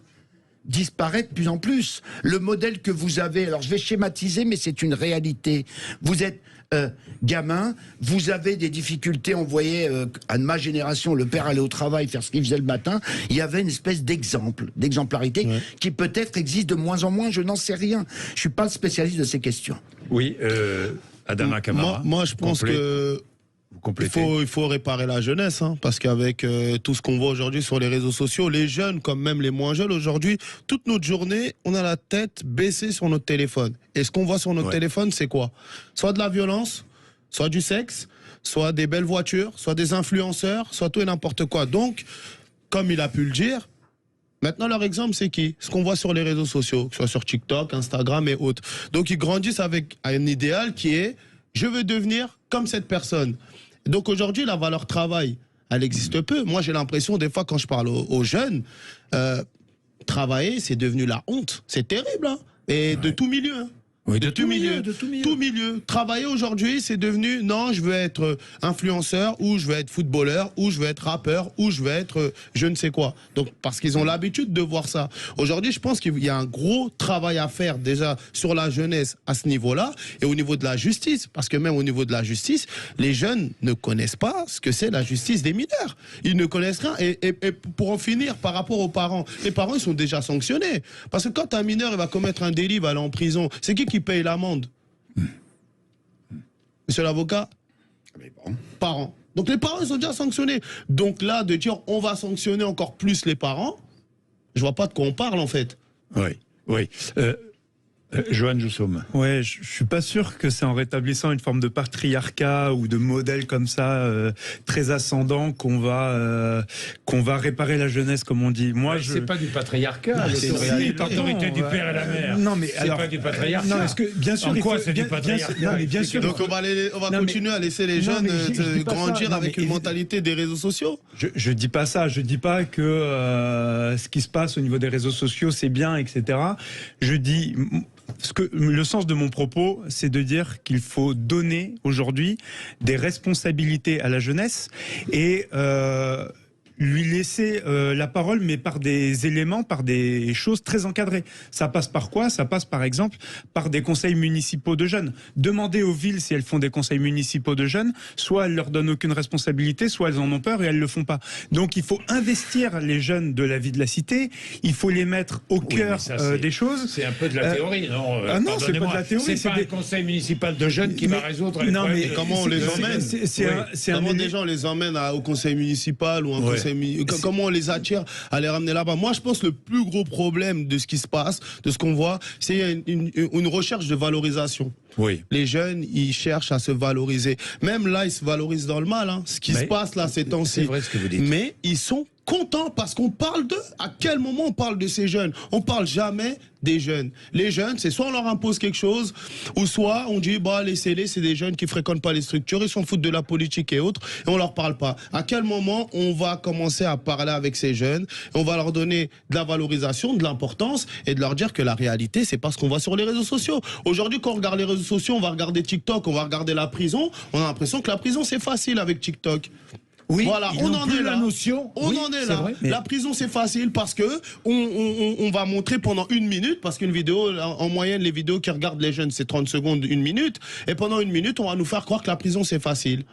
disparaît de plus en plus. Le modèle que vous avez, alors je vais schématiser, mais c'est une réalité. Vous êtes gamin, vous avez des difficultés. On voyait à ma génération, le père allait au travail faire ce qu'il faisait le matin. Il y avait une espèce d'exemplarité qui peut-être existe de moins en moins. Je n'en sais rien. Je suis pas le spécialiste de ces questions. Oui, Adama Kamara. Moi, je pense que il faut réparer la jeunesse, parce qu'avec tout ce qu'on voit aujourd'hui sur les réseaux sociaux, les jeunes, comme même les moins jeunes aujourd'hui, toute notre journée, on a la tête baissée sur notre téléphone. Et ce qu'on voit sur notre téléphone, c'est quoi? Soit de la violence, soit du sexe, soit des belles voitures, soit des influenceurs, soit tout et n'importe quoi. Donc, comme il a pu le dire, maintenant leur exemple, c'est qui? Ce qu'on voit sur les réseaux sociaux, que ce soit sur TikTok, Instagram et autres. Donc, ils grandissent avec un idéal qui est « je veux devenir comme cette personne ». Donc aujourd'hui, la valeur travail, elle existe peu. Moi, j'ai l'impression, des fois, quand je parle aux jeunes, travailler, c'est devenu la honte. C'est terrible, Et de tout milieu, Oui, de tout milieu. Travailler aujourd'hui, c'est devenu, non, je veux être influenceur, ou je veux être footballeur, ou je veux être rappeur, ou je veux être je ne sais quoi. Donc, parce qu'ils ont l'habitude de voir ça. Aujourd'hui, je pense qu'il y a un gros travail à faire déjà sur la jeunesse à ce niveau-là, et au niveau de la justice. Parce que même au niveau de la justice, les jeunes ne connaissent pas ce que c'est la justice des mineurs. Ils ne connaissent rien. Et pour en finir, par rapport aux parents, les parents, ils sont déjà sanctionnés. Parce que quand un mineur il va commettre un délit, il va aller en prison, c'est qui paye l'amende? Monsieur l'avocat? Parents. Donc les parents, ils sont déjà sanctionnés. Donc là, de dire on va sanctionner encore plus les parents, je vois pas de quoi on parle en fait. Oui. Johan Joussoum. Ouais, je suis pas sûr que c'est en rétablissant une forme de patriarcat ou de modèle comme ça très ascendant qu'on va réparer la jeunesse, comme on dit. Moi, c'est pas du patriarcat. C'est l'autorité du père et la mère. Non, mais c'est pas du patriarcat. Non, est-ce que bien sûr, en quoi c'est du patriarcat? Bien sûr. Donc on va continuer à laisser les jeunes grandir avec une mentalité des réseaux sociaux. Je dis pas ça. Je dis pas que ce qui se passe au niveau des réseaux sociaux c'est bien, etc. Je dis le sens de mon propos, c'est de dire qu'il faut donner aujourd'hui des responsabilités à la jeunesse et lui laisser la parole, mais par des éléments, par des choses très encadrées. Ça passe par quoi? Ça passe par exemple par des conseils municipaux de jeunes. Demandez aux villes si elles font des conseils municipaux de jeunes, soit elles leur donnent aucune responsabilité, soit elles en ont peur et elles le font pas. Donc il faut investir les jeunes de la vie de la cité, il faut les mettre au cœur des choses. C'est un peu de la théorie, non? Non, c'est pas de la théorie. C'est pas un conseil municipal de jeunes qui va résoudre les problèmes. Mais comment on les emmène? Comment des gens les emmènent au conseil municipal ou un conseil comment on les attire à les ramener là-bas? Moi, je pense que le plus gros problème de ce qui se passe, de ce qu'on voit, c'est une recherche de valorisation. Oui. Les jeunes, ils cherchent à se valoriser. Même là, ils se valorisent dans le mal. Hein. Ce qui se passe là, ces temps-ci. C'est vrai ce que vous dites. Mais ils sont contents parce qu'on parle d'eux. À quel moment on parle de ces jeunes? On parle jamais des jeunes. Les jeunes, c'est soit on leur impose quelque chose, ou soit on dit, bah, laissez-les, c'est des jeunes qui fréquentent pas les structures, ils s'en foutent de la politique et autres, et on leur parle pas. À quel moment on va commencer à parler avec ces jeunes, et on va leur donner de la valorisation, de l'importance, et de leur dire que la réalité, c'est pas ce qu'on voit sur les réseaux sociaux. Aujourd'hui, quand on regarde les réseaux sociaux, on va regarder TikTok, on va regarder la prison, on a l'impression que la prison, c'est facile avec TikTok. Oui, voilà, on en est là. On en est là. Vrai, La prison, c'est facile parce que on va montrer pendant 1 minute, parce qu'une vidéo, en moyenne, les vidéos qui regardent les jeunes, c'est 30 secondes, 1 minute. Et pendant 1 minute, on va nous faire croire que la prison, c'est facile.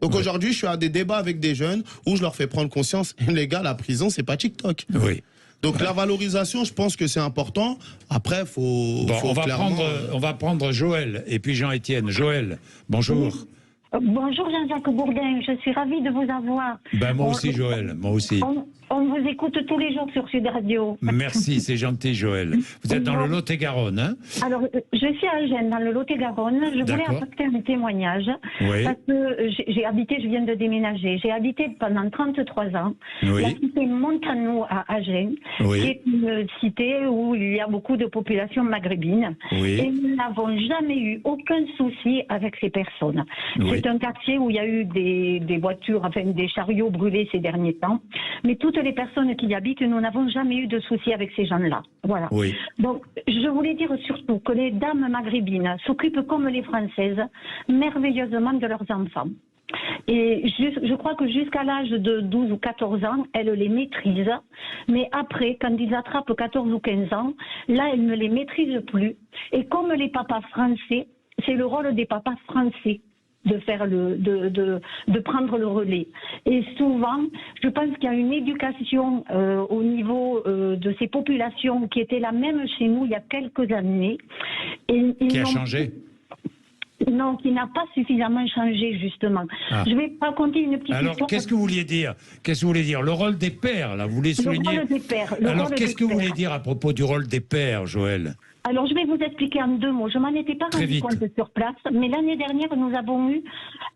Donc aujourd'hui, je suis à des débats avec des jeunes où je leur fais prendre conscience, les gars, la prison, c'est pas TikTok. Oui. Donc la valorisation, je pense que c'est important. Après, on va prendre Joël et puis Jean-Étienne. Joël, bonjour. Oui. Bonjour Jean-Jacques Bourdin, je suis ravie de vous avoir. Moi aussi Joël, moi aussi. On vous écoute tous les jours sur Sud Radio. Merci, c'est gentil Joël. Vous êtes dans le Lot-et-Garonne, hein? Alors, je suis à Gênes, dans le Lot-et-Garonne. Je voulais apporter un témoignage. Oui. Parce que je viens de déménager. J'ai habité pendant 33 ans. Oui. La cité Montanou à Gênes, oui. qui est une cité où il y a beaucoup de population maghrébine. Oui. Et nous n'avons jamais eu aucun souci avec ces personnes. Oui. C'est un quartier où il y a eu des voitures, enfin des chariots brûlés ces derniers temps. Mais toutes les personnes qui y habitent, nous n'avons jamais eu de soucis avec ces gens-là. Voilà. Oui. Donc, je voulais dire surtout que les dames maghrébines s'occupent comme les Françaises merveilleusement de leurs enfants. Et je crois que jusqu'à l'âge de 12 ou 14 ans, elles les maîtrisent. Mais après, quand ils attrapent 14 ou 15 ans, là, elles ne les maîtrisent plus. Et comme les papas français, c'est le rôle des papas français de faire de prendre le relais. Et souvent, je pense qu'il y a une éducation au niveau de ces populations qui était la même chez nous il y a quelques années. Et qui a changé? Non, qui n'a pas suffisamment changé, justement. Ah. Je vais raconter une petite histoire. Alors, qu'est-ce que vous vouliez dire? Qu'est-ce que vous voulez dire? Le rôle des pères, là, vous voulez souligner? Le rôle des pères. Alors, qu'est-ce que vous voulez dire à propos du rôle des pères, Joël? Alors, je vais vous expliquer en 2 mots. Je m'en étais pas rendu compte sur place, mais l'année dernière, nous avons eu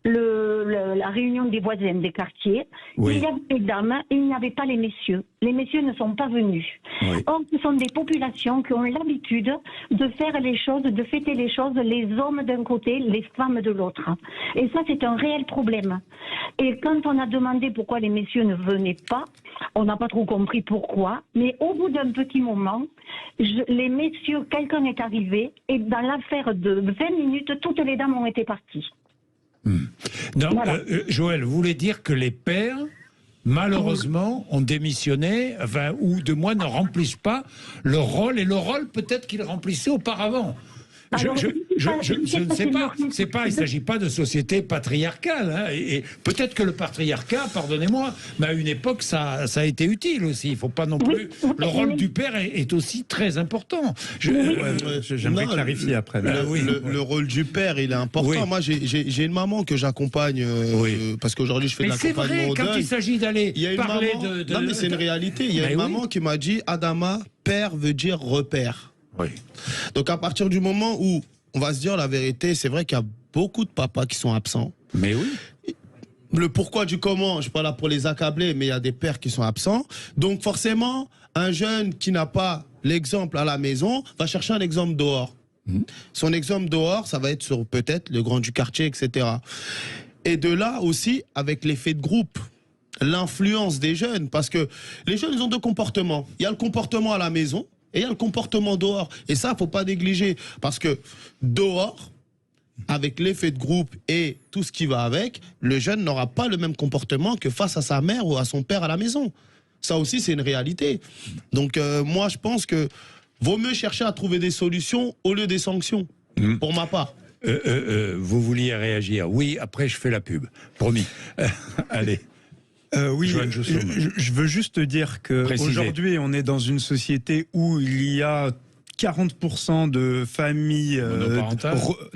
la réunion des voisins des quartiers. Oui. Il y avait les dames et il n'y avait pas les messieurs. Les messieurs ne sont pas venus. Oui. Or, ce sont des populations qui ont l'habitude de faire les choses, de fêter les choses, les hommes d'un côté, les femmes de l'autre. Et ça, c'est un réel problème. Et quand on a demandé pourquoi les messieurs ne venaient pas, on n'a pas trop compris pourquoi. Mais au bout d'un petit moment, les messieurs, quelqu'un est arrivé et dans l'affaire de 20 minutes, toutes les dames ont été parties. Non, voilà. Joël, vous voulez dire que les pères, malheureusement, ont démissionné, enfin, ou de moins ne remplissent pas leur rôle, et le rôle peut-être qu'ils remplissaient auparavant. Je ne sais pas, il ne s'agit pas de société patriarcale, hein, et peut-être que le patriarcat, pardonnez-moi, mais à une époque ça a été utile aussi. Il ne faut pas non plus. Le rôle du père est aussi très important. J'aimerais clarifier après. Le rôle du père, il est important. Oui. Moi, j'ai une maman que j'accompagne parce qu'aujourd'hui je fais de l'accompagnement au deuil. Quand il s'agit d'aller parler de... Non, mais c'est une réalité. Il y a une maman qui m'a dit, Adama, père veut dire repère. Oui. Donc à partir du moment où on va se dire la vérité, c'est vrai qu'il y a beaucoup de papas qui sont absents. Mais oui. Le pourquoi du comment, je ne suis pas là pour les accabler, mais il y a des pères qui sont absents. Donc forcément, un jeune qui n'a pas l'exemple à la maison va chercher un exemple dehors. Son exemple dehors, ça va être sur peut-être le grand du quartier, etc. Et de là aussi, avec l'effet de groupe, l'influence des jeunes, parce que les jeunes, ils ont 2 comportements. Il y a le comportement à la maison, et il y a le comportement dehors. Et ça, il ne faut pas négliger. Parce que dehors, avec l'effet de groupe et tout ce qui va avec, le jeune n'aura pas le même comportement que face à sa mère ou à son père à la maison. Ça aussi, c'est une réalité. Donc, moi, je pense que vaut mieux chercher à trouver des solutions au lieu des sanctions, pour ma part. Vous vouliez réagir? Oui, après je fais la pub. Promis. Allez. Oui, je veux juste dire qu'aujourd'hui, on est dans une société où il y a 40% de familles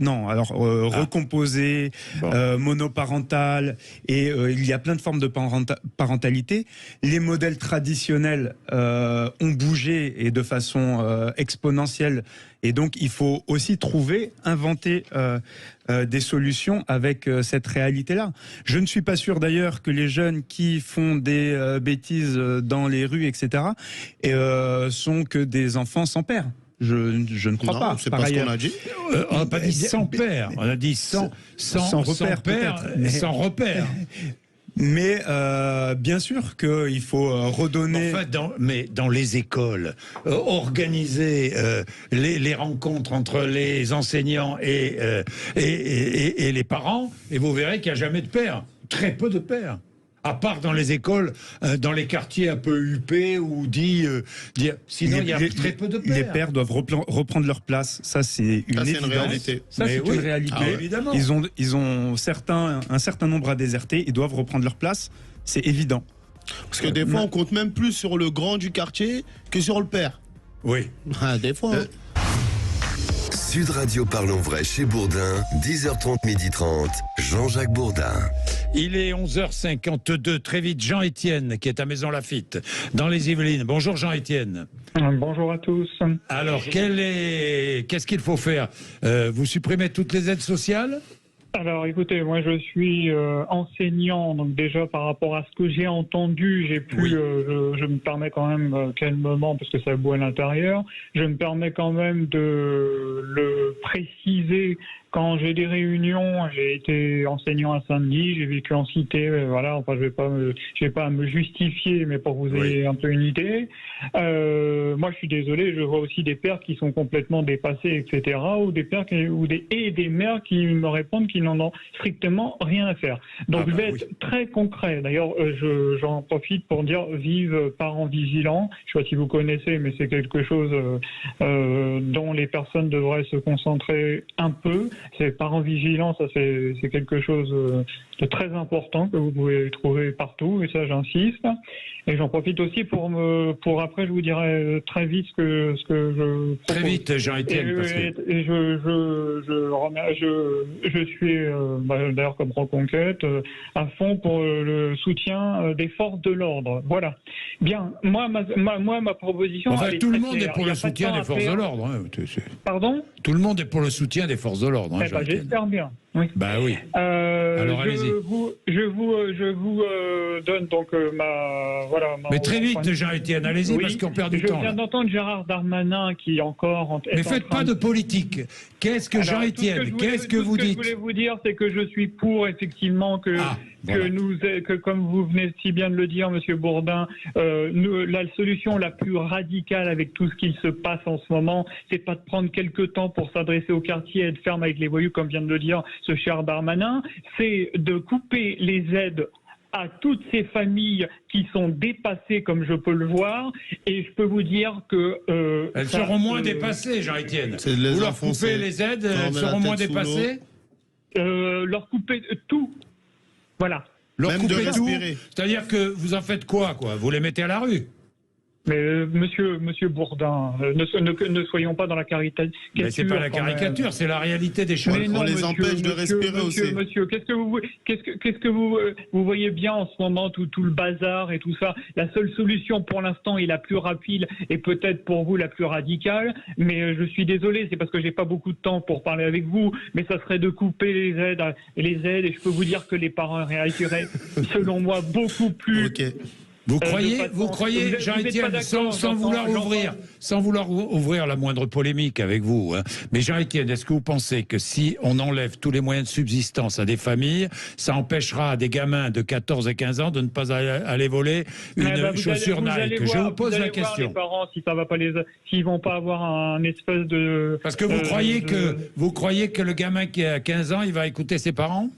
recomposées, monoparentales, et il y a plein de formes de parentalité. Les modèles traditionnels ont bougé et de façon exponentielle, et donc il faut aussi inventer des solutions avec cette réalité-là. Je ne suis pas sûr d'ailleurs que les jeunes qui font des bêtises dans les rues, etc., sont que des enfants sans père. Je ne crois pas. C'est pas ce qu'on a dit. On n'a pas dit sans père, on a dit sans repère, mais sans repère. Mais bien sûr qu'il faut redonner. En fait, dans les écoles, organiser les rencontres entre les enseignants et les parents, et vous verrez qu'il n'y a jamais de père, très peu de pères. À part dans les écoles, dans les quartiers un peu huppés, ou sinon il y a très peu de pères. Les pères doivent reprendre leur place. Ça, c'est une réalité. Ça, c'est une réalité. Évidemment. Ils ont un certain nombre à déserter. Ils doivent reprendre leur place. C'est évident. Parce que des fois, on compte même plus sur le grand du quartier que sur le père. Oui. Des fois. Sud Radio Parlons Vrai chez Bourdin, 10h30, 12h30, Jean-Jacques Bourdin. Il est 11h52, très vite, Jean-Étienne, qui est à Maison Lafitte, dans les Yvelines. Bonjour Jean-Étienne. Bonjour à tous. Alors, qu'est-ce qu'il faut faire? Vous supprimez toutes les aides sociales? Alors écoutez, moi je suis enseignant, donc déjà par rapport à ce que j'ai entendu, je me permets quand même calmement, parce que ça boue à l'intérieur, je me permets quand même de le préciser. Quand j'ai des réunions, j'ai été enseignant à Saint-Denis, j'ai vécu en cité, voilà, enfin je vais pas à me justifier, mais pour que vous ayez un peu une idée. Moi je suis désolé, je vois aussi des pères qui sont complètement dépassés, etc., ou des pères et des mères qui me répondent qu'ils n'en ont strictement rien à faire. Donc je vais être très concret. D'ailleurs, j'en profite pour dire vive parents vigilants. Je ne sais pas si vous connaissez, mais c'est quelque chose dont les personnes devraient se concentrer un peu. C'est parents vigilants, ça c'est quelque chose de très important que vous pouvez trouver partout, et ça j'insiste. Et j'en profite aussi pour après je vous dirai très vite ce que je propose. Très vite, Jean-Étienne. Et je suis d'ailleurs comme Reconquête à fond pour le soutien des forces de l'ordre. Voilà. Bien. Moi ma proposition. Enfin, tout le monde est pour le soutien des forces de l'ordre. Hein. Pardon ? Tout le monde est pour le soutien des forces de l'ordre. Hein, j'espère bien. Oui. Bah oui. Alors allez-y. Je vous donne donc Mais très vite, Jean-Étienne, allez-y, parce qu'on perd du temps. Je viens d'entendre Gérard Darmanin qui encore. Mais faites pas de politique. Qu'est-ce que Jean-Étienne, qu'est-ce que vous dites? Ce que je voulais vous dire, c'est que je suis pour effectivement que comme vous venez si bien de le dire, Monsieur Bourdin, la solution la plus radicale avec tout ce qu'il se passe en ce moment, c'est pas de prendre quelques temps pour s'adresser au quartier et être ferme avec les voyous, comme vient de le dire ce cher Darmanin, c'est de couper les aides à toutes ces familles qui sont dépassées, comme je peux le voir, et je peux vous dire que... elles seront moins dépassées, Jean-Étienne. Vous leur coupez les aides, elles seront moins dépassées? Leur couper tout. Voilà. Leur couper tout, c'est-à-dire que vous en faites quoi? Vous les mettez à la rue? Mais monsieur Bourdin, ne soyons pas dans la caricature. Mais c'est pas la caricature, c'est la réalité des choses. On les empêche de respirer aussi. Monsieur, qu'est-ce que vous voyez bien en ce moment, tout le bazar et tout ça. La seule solution pour l'instant et la plus rapide et peut-être pour vous la plus radicale, mais je suis désolé, c'est parce que j'ai pas beaucoup de temps pour parler avec vous, mais ça serait de couper les aides et je peux vous dire que les parents réagiraient selon moi beaucoup plus Vous croyez, Jean-Étienne, sans vouloir ouvrir la moindre polémique avec vous, hein, mais Jean-Étienne, est-ce que vous pensez que si on enlève tous les moyens de subsistance à des familles, ça empêchera des gamins de 14 et 15 ans de ne pas aller voler une chaussure Nike? Je vous pose la question. Les parents, si ça va pas s'ils vont pas avoir un espèce de... Parce que vous croyez que le gamin qui a 15 ans, il va écouter ses parents?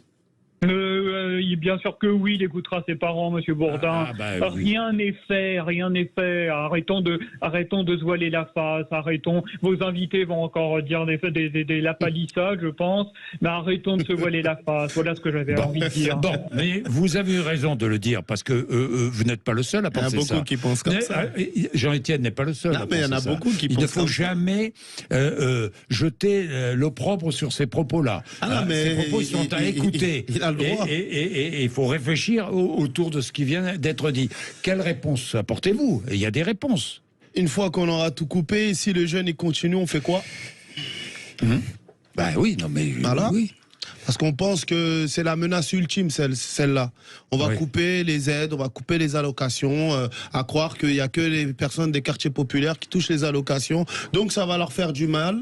Bien sûr que oui, il écoutera ses parents, Monsieur Bourdin. Oui. Rien n'est fait. Arrêtons de se voiler la face. Arrêtons. Vos invités vont encore dire des lapalissades, je pense. Mais arrêtons de se voiler la face. Voilà ce que j'avais envie de dire. Bon, mais vous avez eu raison de le dire parce que vous n'êtes pas le seul à penser ça. Il y a beaucoup qui pensent comme ça. Jean-Étienne n'est pas le seul. Non, mais il y en a beaucoup qui pensent Il ne faut jamais jeter l'opprobre sur ces propos-là. Ces propos sont à écouter. Il a le droit. Et il faut réfléchir autour de ce qui vient d'être dit. Quelle réponse apportez-vous? Il y a des réponses. Une fois qu'on aura tout coupé, si le jeune il continue, on fait quoi? Oui, non mais voilà. Oui. Parce qu'on pense que c'est la menace ultime, celle-là. On va couper les aides, on va couper les allocations, à croire qu'il n'y a que les personnes des quartiers populaires qui touchent les allocations. Donc ça va leur faire du mal,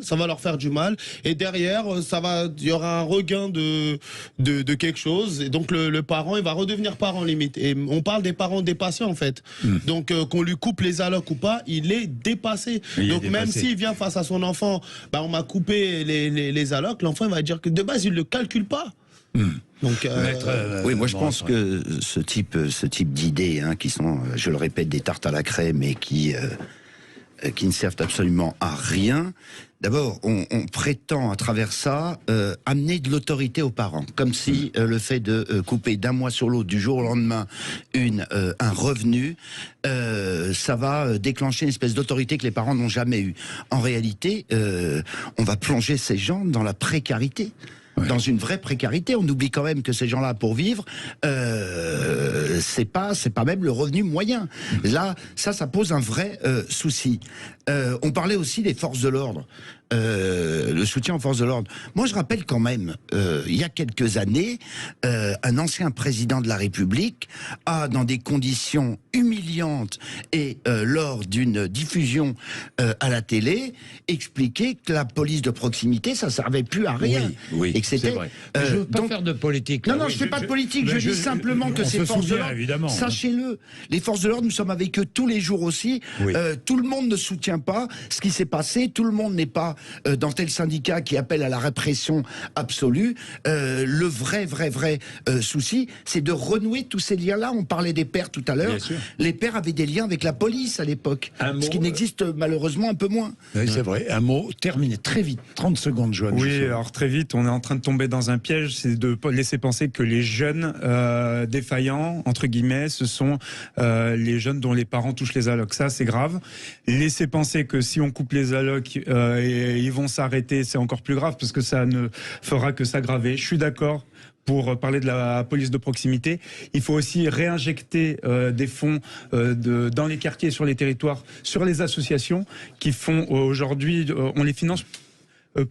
Et derrière, il y aura un regain de quelque chose. Et donc le parent, il va redevenir parent limite. Et on parle des parents dépassés en fait. Donc qu'on lui coupe les allocs ou pas, il est dépassé. Même s'il vient face à son enfant, on m'a coupé les allocs, l'enfant va dire que de base il le calcule pas. Donc, oui, moi je pense que ce type d'idées, qui sont, je le répète, des tartes à la crème et qui ne servent absolument à rien. D'abord, on prétend à travers ça amener de l'autorité aux parents, comme si le fait de couper d'un mois sur l'autre, du jour au lendemain, un revenu, ça va déclencher une espèce d'autorité que les parents n'ont jamais eue. En réalité, on va plonger ces gens dans la précarité. Dans une vraie précarité. On oublie quand même que ces gens-là, pour vivre, c'est pas même le revenu moyen. Là, ça pose un vrai souci. On parlait aussi des forces de l'ordre. Le soutien aux forces de l'ordre. Moi, je rappelle quand même, il y a quelques années, un ancien président de la République a, dans des conditions humiliantes et lors d'une diffusion à la télé, expliqué que la police de proximité, ça servait plus à rien. Oui, et que c'était. C'est vrai. Je ne veux pas faire de politique. Non, je ne fais pas de politique. Je dis simplement que ces forces de l'ordre, sachez-le, les forces de l'ordre, nous sommes avec eux tous les jours aussi. Tout le monde ne soutient pas ce qui s'est passé. Tout le monde n'est pas dans tel syndicat qui appelle à la répression absolue. Le vrai souci, c'est de renouer tous ces liens-là. On parlait des pères tout à l'heure. Les pères avaient des liens avec la police à l'époque, ce qui n'existe malheureusement un peu moins. Oui, c'est vrai. Un mot terminé très vite, 30 secondes, Joanne. Oui, alors très vite, on est en train de tomber dans un piège, c'est de laisser penser que les jeunes défaillants, entre guillemets, ce sont les jeunes dont les parents touchent les allocs. Ça, c'est grave. Laisser penser que si on coupe les allocs, ils vont s'arrêter, c'est encore plus grave parce que ça ne fera que s'aggraver. Je suis d'accord. Pour parler de la police de proximité, il faut aussi réinjecter des fonds dans les quartiers, sur les territoires, sur les associations qui font aujourd'hui, on les finance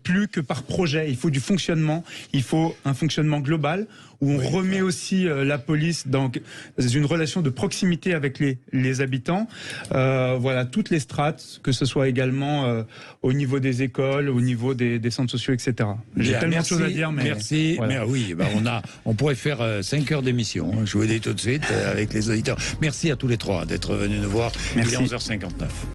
plus que par projet. Il faut du fonctionnement, il faut un fonctionnement global où on remet aussi la police dans une relation de proximité avec les habitants. Voilà, toutes les strates, que ce soit également au niveau des écoles, au niveau des centres sociaux, etc. J'ai tellement de choses à dire, mais... Merci. Voilà. Mais oui, on pourrait faire 5 heures d'émission, je vous le dis tout de suite, avec les auditeurs. Merci à tous les trois d'être venus nous voir. Merci. Il est 11h59.